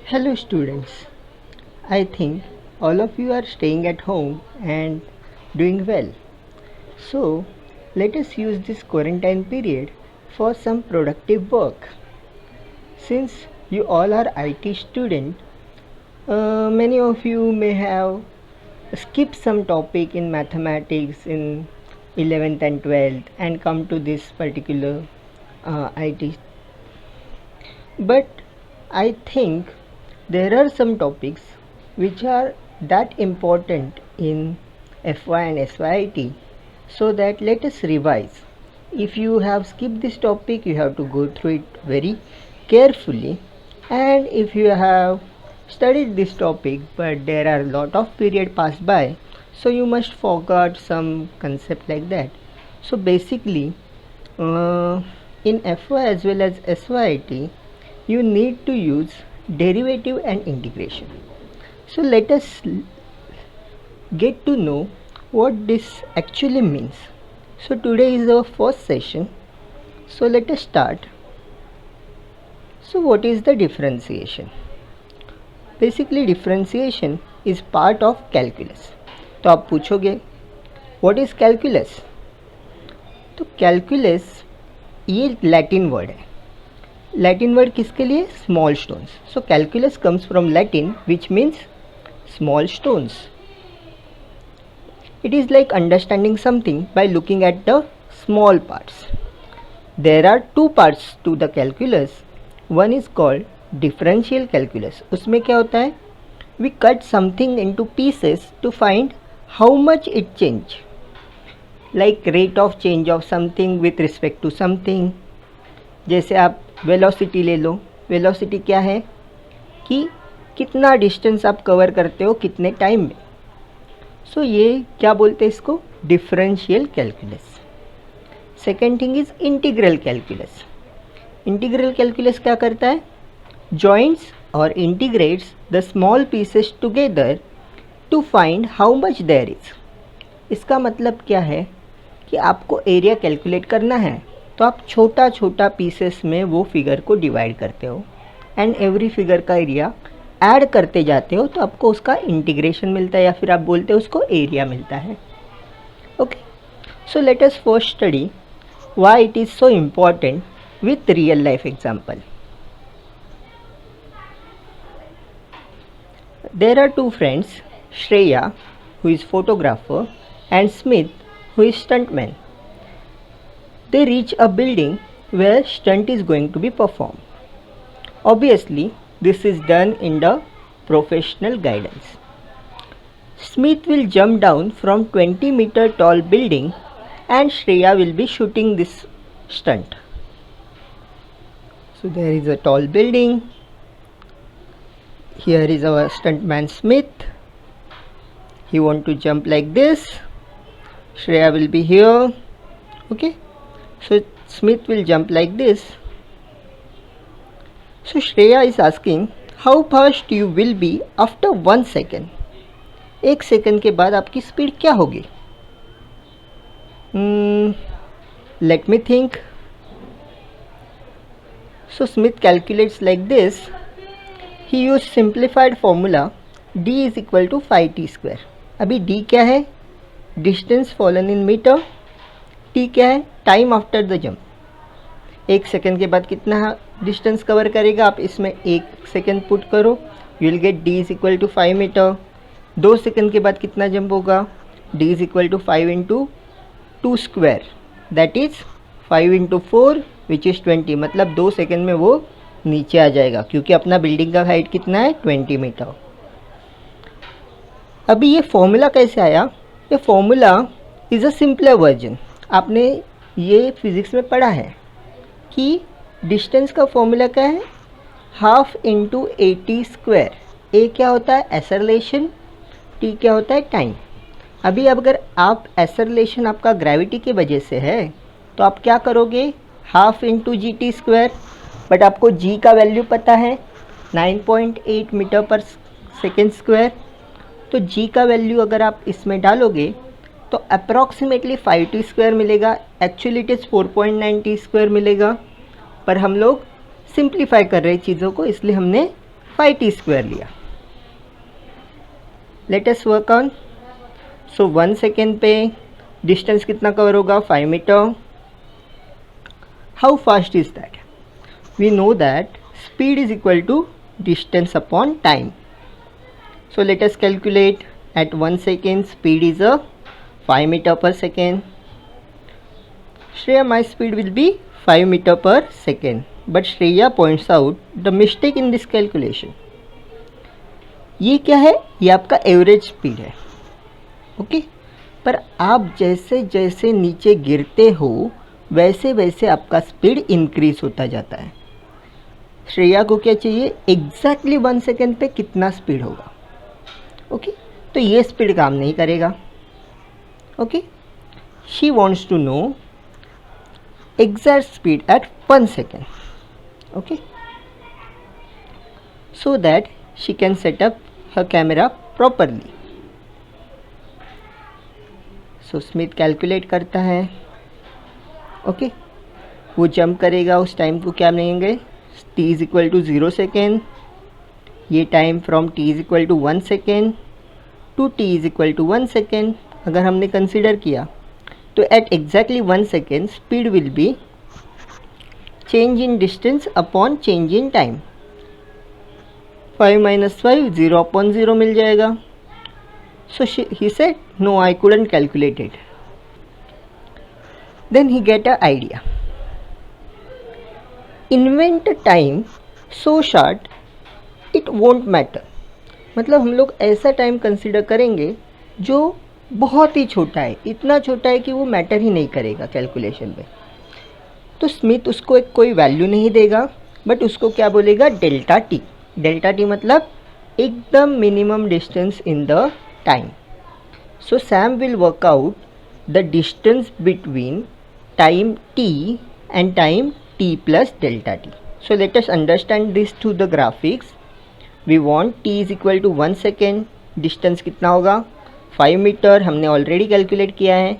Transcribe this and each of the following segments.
Hello students, I think all of you are staying at home and doing well. So let us use this quarantine period for some productive work. Since you all are IT student, many of you may have skipped some topic in mathematics in 11th and 12th and come to this particular IT. But I think there are some topics which are that important in FY and SYIT, so that let us revise. If you have skipped this topic, you have to go through it very carefully, and if you have studied this topic but there are a lot of period passed by, so you must forget some concept like that. So basically, in FY as well as SYIT, you need to use derivative and integration. So let us get to know what this actually means. So today is our first session. So let us start. So what is the differentiation? Basically differentiation is part of calculus. तो आप पूछोगे what is calculus? तो calculus ये Latin word है. Latin word किसके लिए? Small stones. So calculus comes from Latin which means small stones. It is like understanding something by looking at the small parts. There are two parts to the calculus. One is called differential calculus. उसमें क्या होता है? We cut something into pieces to find how much it change. Like rate of change of something with respect to something. जैसे आप velocity ले लो. Velocity क्या है? कि कितना डिस्टेंस आप कवर करते हो कितने टाइम में. सो ये क्या बोलते हैं इसको? Differential calculus. Second thing is integral calculus. Integral calculus क्या करता है? जॉइंट्स और integrates the small pieces together to find how much there is. इसका मतलब क्या है कि आपको एरिया कैलकुलेट करना है तो आप छोटा छोटा पीसेस में वो फिगर को डिवाइड करते हो एंड एवरी फिगर का एरिया ऐड करते जाते हो तो आपको उसका इंटीग्रेशन मिलता है या फिर आप बोलते हो उसको एरिया मिलता है. Okay, so let us first study why it is so important with real life example. There are two friends, Shreya who is photographer and Smith who is stuntman. They reach a building where stunt is going to be performed. Obviously, this is done in the professional guidance. Smith will jump down from 20-meter tall building and Shreya will be shooting this stunt. So there is a tall building. Here is our stuntman Smith. He want to jump like this. Shreya will be here. Okay. So Smith will jump like this. So Shreya is asking how fast you will be after 1 second. 1 second के बाद आपकी speed क्या होगी? Let me think. So Smith calculates like this. He used simplified formula d is equal to 5t square. अभी d क्या है? Distance fallen in meter. t क्या है? Time after the jump. 1 second के बाद कितना डिस्टेंस कवर करेगा? आप इसमें 1 सेकेंड पुट करो, you will get d is equal to 5 metre. 2 second के बाद कितना जंप होगा? d is equal to 5 into 2 square, that is 5 into 4 which is 20. मतलब 2 सेकेंड में वो नीचे आ जाएगा क्योंकि अपना बिल्डिंग का हाइट कितना है? 20 मीटर. अभी ये फॉर्मूला कैसे आया? ये formula is a simpler version. आपने ये फिज़िक्स में पढ़ा है कि डिस्टेंस का फॉर्मूला क्या है? Half into 80 square. ए क्या होता है? एसरलेशन. टी क्या होता है? टाइम. अभी अगर आप एसरलेशन आपका ग्रेविटी की वजह से है तो आप क्या करोगे? Half into G T square. But आपको जी का वैल्यू पता है 9.8 मीटर पर सेकेंड स्क्वायर. तो जी का वैल्यू अगर आप इसमें डालोगे तो अप्रॉक्सीमेटली 5t स्क्वायर मिलेगा. Actually it is 4.9t square मिलेगा, पर हम लोग सिंप्लीफाई कर रहे चीज़ों को, इसलिए हमने 5t² लिया. Let us work on. So 1 second पे डिस्टेंस कितना कवर होगा? 5 metre. How fast is that? We know that speed is equal to distance upon time. So let us calculate. At 1 second speed is a 5 meter per second. Shreya, my speed will be 5 meter per second. But Shreya points out the mistake in this calculation. ये क्या है? ये आपका average speed है. Okay, पर आप जैसे जैसे नीचे गिरते हो वैसे वैसे आपका स्पीड इंक्रीज होता जाता है. श्रेया को क्या चाहिए? एग्जैक्टली 1 सेकेंड पे कितना स्पीड होगा. ओके, तो ये स्पीड काम नहीं करेगा. Okay, she wants to know exact speed at 1 second. Okay, so that she can set up her camera properly. So Smith calculate करता है. ओके, वो जंप करेगा, उस टाइम को क्या लेंगे? t is equal to 0 second. ये time from t is equal to 1 second to t is equal to 1 second अगर हमने कंसिडर किया तो at exactly 1 second speed will be change in distance upon change in time. 5 - 5 0 upon 0 मिल जाएगा. So he said no, I couldn't calculate it. Then he get a idea. Invent time so short it won't matter. मतलब हम लोग ऐसा time consider करेंगे जो बहुत ही छोटा है, इतना छोटा है कि वो मैटर ही नहीं करेगा कैलकुलेशन में. तो स्मिथ उसको एक कोई वैल्यू नहीं देगा, बट उसको क्या बोलेगा? Delta T. डेल्टा टी मतलब एकदम minimum distance in the time. So Sam will work out the distance between time T and time t plus delta t. So let us understand this through the graphics. We want t is equal to 1 second. Distance कितना होगा? 5 metre. हमने already calculate किया है.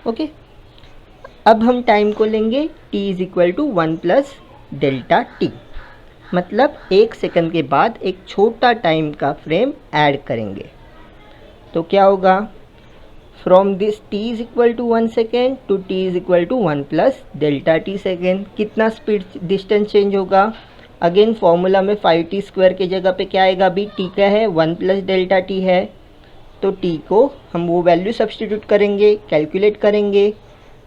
Okay, अब हम time को लेंगे t is equal to 1 plus delta t. मतलब 1 सेकंड के बाद एक छोटा टाइम का फ्रेम ऐड करेंगे. तो क्या होगा? From this t is equal to 1 second to t is equal to 1 plus delta t second. कितना स्पीड डिस्टेंस चेंज होगा? अगेन फॉर्मूला में 5t² के जगह पे क्या आएगा? अभी t क्या है? 1 प्लस डेल्टा टी है. तो t को हम वो वैल्यू सब्सटीट्यूट करेंगे, कैलकुलेट करेंगे,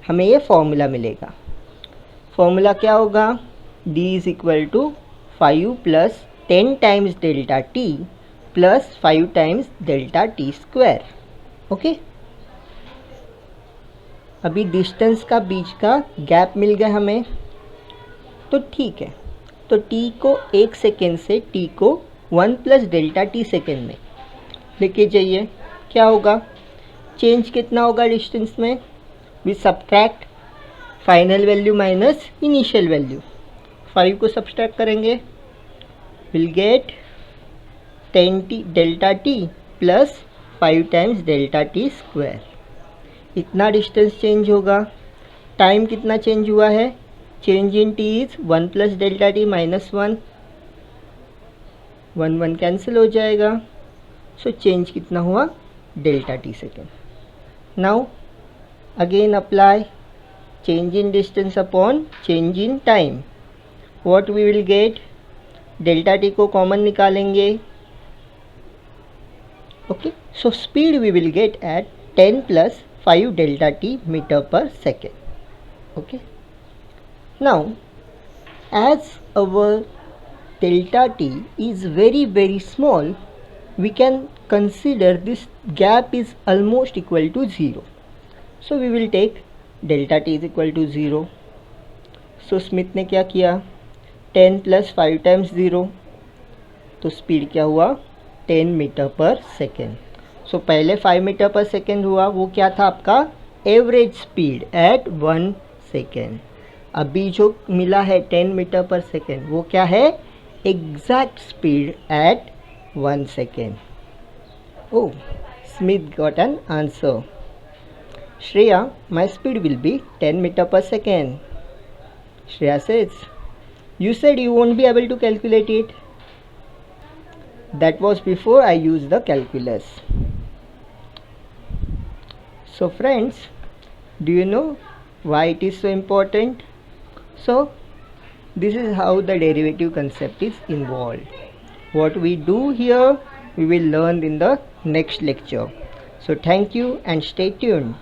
हमें ये फॉर्मूला मिलेगा. फॉर्मूला क्या होगा? d is equal to 5 plus 10 times delta t plus 5 times delta t square. Okay, अभी डिस्टेंस का बीच का गैप मिल गया हमें, तो ठीक है. तो t को 1 सेकेंड से t को 1 प्लस डेल्टा टी सेकेंड में लेके जाइए. क्या होगा? चेंज कितना होगा डिस्टेंस में? We subtract final value minus initial value. 5 को सब्ट्रैक्ट करेंगे, will get 10t delta t plus 5 times delta t square. इतना डिस्टेंस चेंज होगा. टाइम कितना चेंज हुआ है? Change in t is 1 plus delta t minus 1. 1 1 cancel हो जाएगा. So change कितना हुआ? Delta t second. Now again apply change in distance upon change in time. What we will gate? Delta t को common निकालेंगे. Okay, so speed we will get at 10 plus 5 delta t meter per second. Okay, now as our delta t is very small, we can consider this gap is almost equal to 0. So we will take delta t is equal to 0. So Smith ने क्या किया? 10 plus 5 times 0. तो speed क्या हुआ? 10 metre per second. सो पहले 5 metre per second हुआ, वो क्या था आपका? Average speed at 1 second. अभी जो मिला है 10 मीटर पर सेकेंड वो क्या है? Exact speed at 1 second. Oh, Smith got an answer. Shreya, my speed will be 10 metre per second. Shreya says, you said you won't be able to calculate it. That was before I used the calculus. So friends, do you know why it is so important? So this is how the derivative concept is involved. What we do here, we will learn in the next lecture. So thank you and stay tuned.